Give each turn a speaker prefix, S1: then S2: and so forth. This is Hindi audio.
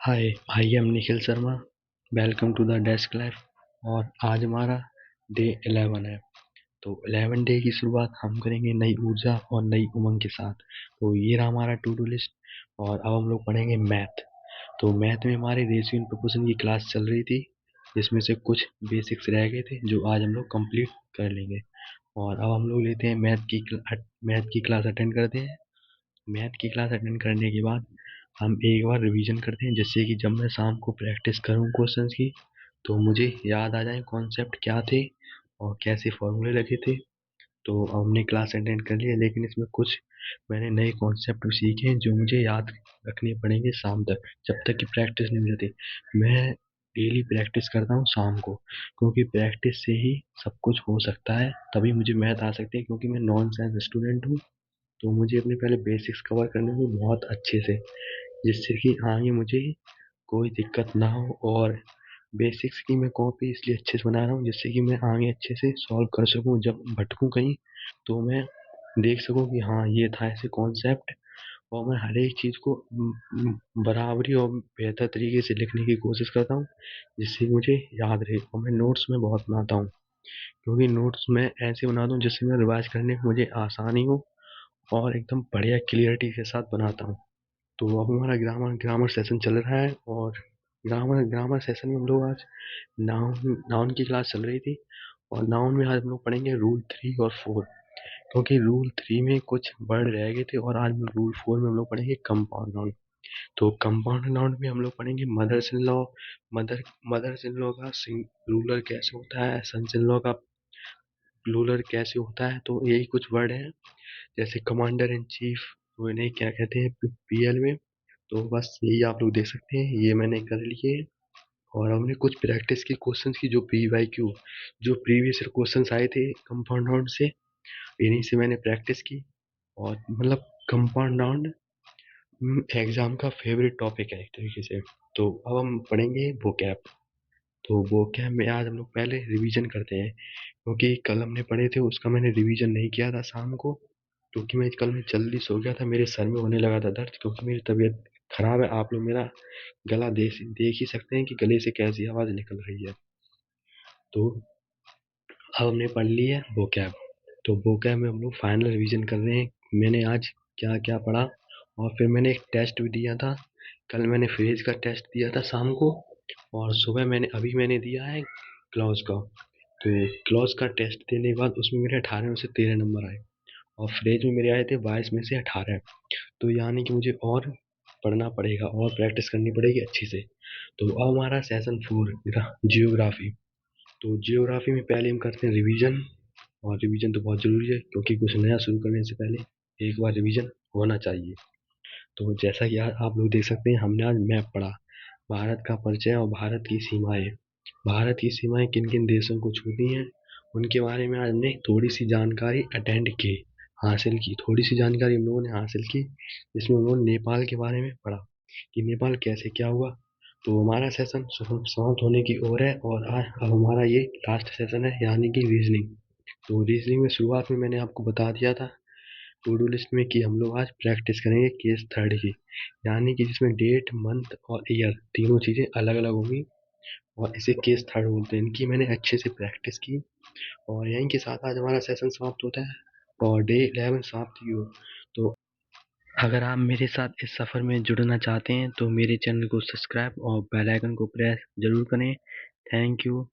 S1: Hi, I am Nikhil Sharma. Welcome to the desk life. और आज हमारा डे 11 है। तो 11 डे की शुरुआत हम करेंगे नई ऊर्जा और नई उमंग के साथ। तो ये रहा हमारा टू डू लिस्ट। और अब हम लोग पढ़ेंगे मैथ। तो मैथ में हमारी रेशियो एंड प्रोपोर्शन की क्लास चल रही थी, जिसमें से कुछ बेसिक्स रह गए थे जो आज हम लोग कंप्लीट कर लेंगे। और अब हम लोग लेते हैं मैथ की क्लास अटेंड करते हैं। मैथ की क्लास अटेंड करने के बाद हम एक बार रिवीजन करते हैं, जिससे कि जब मैं शाम को प्रैक्टिस करूँ क्वेश्चंस की तो मुझे याद आ जाए कॉन्सेप्ट क्या थे और कैसे फॉर्मूले लगे थे। तो हमने क्लास अटेंड कर लिया, लेकिन इसमें कुछ मैंने नए कॉन्सेप्ट सीखे हैं जो मुझे याद रखने पड़ेंगे शाम तक, जब तक कि प्रैक्टिस नहीं हो जाती। मैं डेली प्रैक्टिस करता हूँ शाम को, क्योंकि प्रैक्टिस से ही सब कुछ हो सकता है, तभी मुझे मैथ आ सकती है। क्योंकि मैं नॉन साइंस स्टूडेंट हूँ, तो मुझे अपने पहले बेसिक्स कवर करने में बहुत अच्छे से, जिससे कि आगे मुझे कोई दिक्कत ना हो। और बेसिक्स की मैं कॉपी इसलिए अच्छे से बना रहा हूँ, जिससे कि मैं आगे अच्छे से सॉल्व कर सकूँ। जब भटकूँ कहीं तो मैं देख सकूँ कि हाँ ये था ऐसे कॉन्सेप्ट। और मैं हर एक चीज़ को बराबरी और बेहतर तरीके से लिखने की कोशिश करता हूँ, जिससे मुझे याद रहे। और मैं नोट्स में बहुत बनाता हूँ, क्योंकि नोट्स मैं ऐसे बनाता हूँ जिससे मैं रिवाइज करने में मुझे आसानी हो और एकदम बढ़िया क्लियरिटी के साथ बनाता हूँ। तो अब हमारा ग्रामर ग्रामर सेशन चल रहा है। और ग्रामर ग्रामर सेशन में हम लोग आज नाउन नाउन की क्लास चल रही थी। और नाउन में आज हम लोग पढ़ेंगे रूल 3 और 4, क्योंकि रूल 3 में कुछ वर्ड रह गए थे। और आज रूल 4 में हम लोग पढ़ेंगे कंपाउंड नाउन। तो कंपाउंड नाउन में हम लोग पढ़ेंगे mother's in law. Mother's in law का रूलर कैसे होता है, सन्स इन लॉ का रूलर कैसे होता है। तो यही कुछ वर्ड हैं, जैसे कमांडर इन चीफ, तो इन्हें क्या कहते हैं पीएल में। तो बस यही आप लोग देख सकते हैं, ये मैंने कर लिए। और हमने कुछ प्रैक्टिस के क्वेश्चंस की, जो पीवाईक्यू, जो प्रीवियस क्वेश्चंस आए थे कंपाउंड नाउन से, इन्हीं से मैंने प्रैक्टिस की। और मतलब कंपाउंड नाउन एग्जाम का फेवरेट टॉपिक है एक तरीके से। तो अब हम पढ़ेंगे vocab। तो vocab में आज हम लोग पहले रिवीजन करते हैं, क्योंकि कल हमने पढ़े थे उसका मैंने रिवीजन नहीं किया था शाम को। क्योंकि मैं कल में जल्दी सो गया था, मेरे सर में होने लगा था दर्द, क्योंकि मेरी तबीयत खराब है। आप लोग मेरा गला देख ही सकते हैं कि गले से कैसी आवाज़ निकल रही है। तो अब हमने पढ़ ली है vocab। तो vocab में हम लोग फाइनल रिवीजन कर रहे हैं, मैंने आज क्या क्या पढ़ा। और फिर मैंने एक टेस्ट भी दिया था। कल मैंने फ्रेज का टेस्ट दिया था शाम को, और सुबह मैंने दिया है क्लॉज का। तो क्लॉज का टेस्ट देने के बाद उसमें मेरे 18 में से 13 नंबर आए। और फ्रेज में मेरे आए थे 22 में से 18। तो यानी कि मुझे और पढ़ना पड़ेगा और प्रैक्टिस करनी पड़ेगी अच्छी से। तो अब हमारा सेशन 4 जियोग्राफी। तो जियोग्राफी में पहले हम करते हैं रिवीजन। और रिवीजन तो बहुत ज़रूरी है, क्योंकि कुछ नया शुरू करने से पहले एक बार रिवीजन होना चाहिए। तो जैसा कि आप लोग देख सकते हैं, हमने आज मैप पढ़ा, भारत का परिचय और भारत की सीमाएं। भारत की सीमाएं किन किन देशों को छूती हैं, उनके बारे में आज हमने थोड़ी सी जानकारी अटेंड की, हासिल की। थोड़ी सी जानकारी हम लोगों ने हासिल की, जिसमें हम लोगों ने नेपाल के बारे में पढ़ा कि नेपाल कैसे क्या हुआ। तो हमारा सेशन समाप्त होने की ओर है। और आज अब हमारा ये लास्ट सेशन है, यानी कि रीजनिंग। तो रीजनिंग में शुरुआत में मैंने आपको बता दिया था टू डू लिस्ट में कि हम लोग आज प्रैक्टिस करेंगे केस थर्ड की, यानी कि जिसमें डेट मंथ और ईयर तीनों चीज़ें अलग अलग होंगी। और इसे केस थर्ड बोलते हैं। इनकी मैंने अच्छे से प्रैक्टिस की। और यहीं के साथ आज हमारा सेशन समाप्त होता है और डे 11 समाप्त ही हो। तो अगर आप मेरे साथ इस सफ़र में जुड़ना चाहते हैं तो मेरे चैनल को सब्सक्राइब और बेल आइकन को प्रेस ज़रूर करें। Thank you.